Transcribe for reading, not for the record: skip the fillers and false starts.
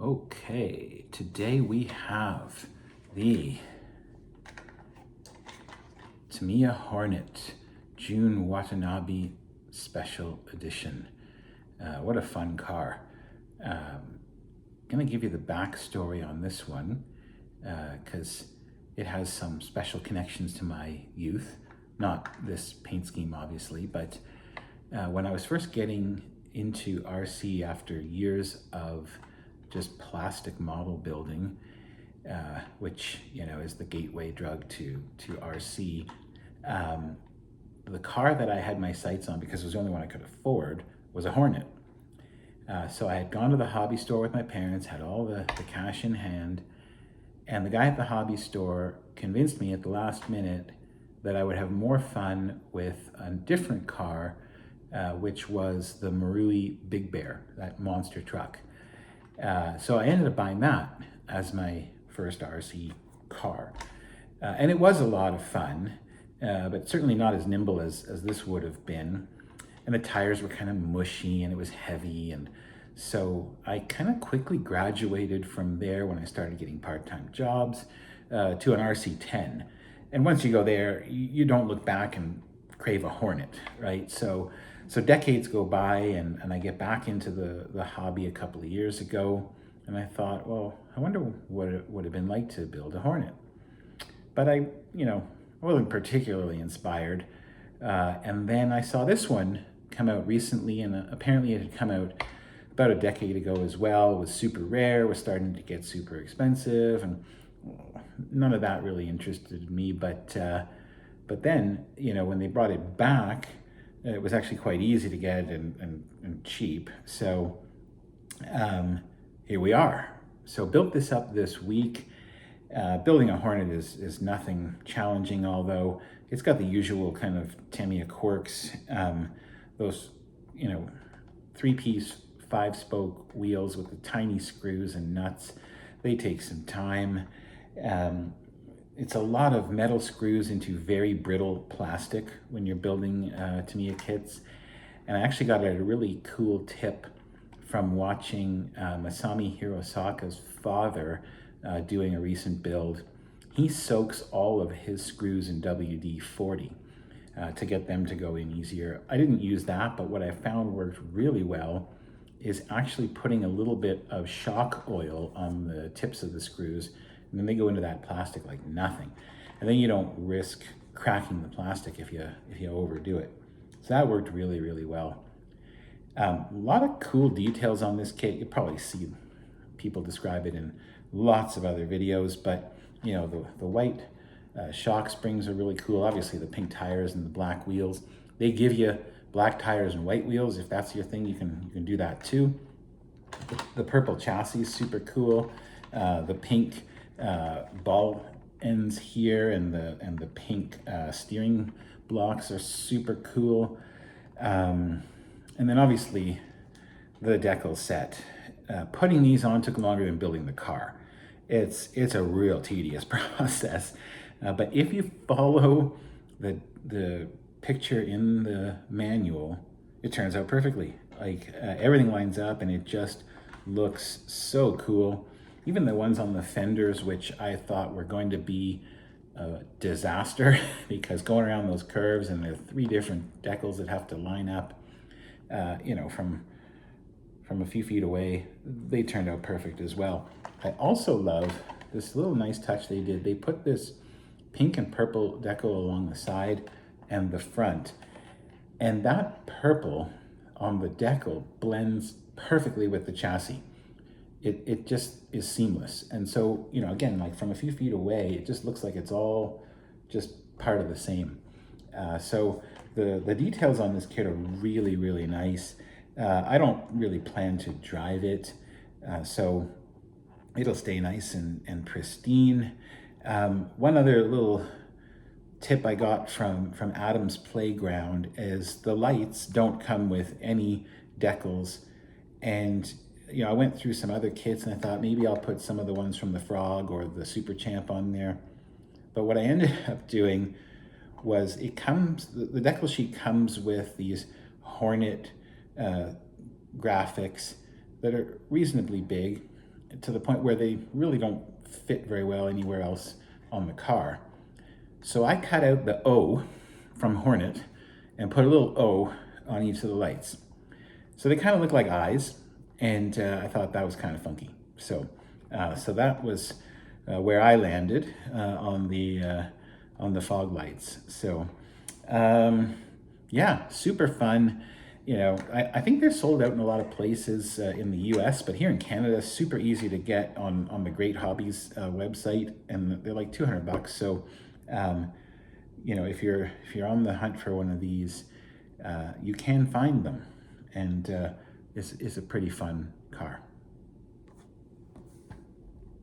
Okay, today we have the Tamiya Hornet June Watanabe Special Edition. What a fun car. Gonna give you the backstory on this one because it has some special connections to my youth. Not this paint scheme, obviously, but when I was first getting into RC after years of just plastic model building, which is the gateway drug to RC. The car that I had my sights on, because it was the only one I could afford, was a Hornet. So I had gone to the hobby store with my parents, had all the cash in hand, and the guy at the hobby store convinced me at the last minute that I would have more fun with a different car, which was the Marui Big Bear, that monster truck. So I ended up buying that as my first RC car. And it was a lot of fun, but certainly not as nimble as this would have been. And the tires were kind of mushy and it was heavy. And so I kind of quickly graduated from there when I started getting part-time jobs to an RC10. And once you go there, you don't look back and crave a Hornet, right? So decades go by and I get back into the hobby a couple of years ago, and I thought, well, I wonder what it would have been like to build a Hornet. But I wasn't particularly inspired. And then I saw this one come out recently, and apparently it had come out about a decade ago as well. It was super rare, was starting to get super expensive, and none of that really interested me. But then, when they brought it back, it was actually quite easy to get and cheap. So here we are. So built this up this week. Building a Hornet is nothing challenging, although it's got the usual kind of Tamiya quirks. Those, 3-piece 5-spoke wheels with the tiny screws and nuts, they take some time. It's a lot of metal screws into very brittle plastic when you're building Tamiya kits. And I actually got a really cool tip from watching Masami Hirosaka's father doing a recent build. He soaks all of his screws in WD-40 to get them to go in easier. I didn't use that, but what I found worked really well is actually putting a little bit of shock oil on the tips of the screws, and then they go into that plastic like nothing. And then you don't risk cracking the plastic if you overdo it. So that worked really, really well. A lot of cool details on this kit. You'll probably see people describe it in lots of other videos, but the white shock springs are really cool. Obviously the pink tires and the black wheels. They give you black tires and white wheels. If that's your thing, you can do that too. The purple chassis is super cool. The pink ball ends here and the pink steering blocks are super cool. And then obviously the decal set. Putting these on took longer than building the car. It's a real tedious process. But if you follow the picture in the manual, it turns out perfectly. Like everything lines up and it just looks so cool. Even the ones on the fenders, which I thought were going to be a disaster because going around those curves and the 3 different decals that have to line up, from a few feet away, they turned out perfect as well. I also love this little nice touch they did. They put this pink and purple decal along the side and the front, and that purple on the decal blends perfectly with the chassis. It just is seamless. And so, again, like from a few feet away, it just looks like it's all just part of the same. So the details on this kit are really, really nice. I don't really plan to drive it, so it'll stay nice and pristine. One other little tip I got from Adam's Playground is the lights don't come with any decals. And I went through some other kits and I thought maybe I'll put some of the ones from the Frog or the Super Champ on there. But what I ended up doing was the decal sheet comes with these Hornet graphics that are reasonably big. to the point where they really don't fit very well anywhere else on the car. So I cut out the O from Hornet and put a little O on each of the lights. So they kind of look like eyes, and I thought that was kind of funky. So that was where I landed on the fog lights. So yeah, super fun. You know, I think they're sold out in a lot of places in the US, but here in Canada, super easy to get on the Great Hobbies website, and they're like $200. So, you know, if you're on the hunt for one of these, you can find them, and it's a pretty fun car.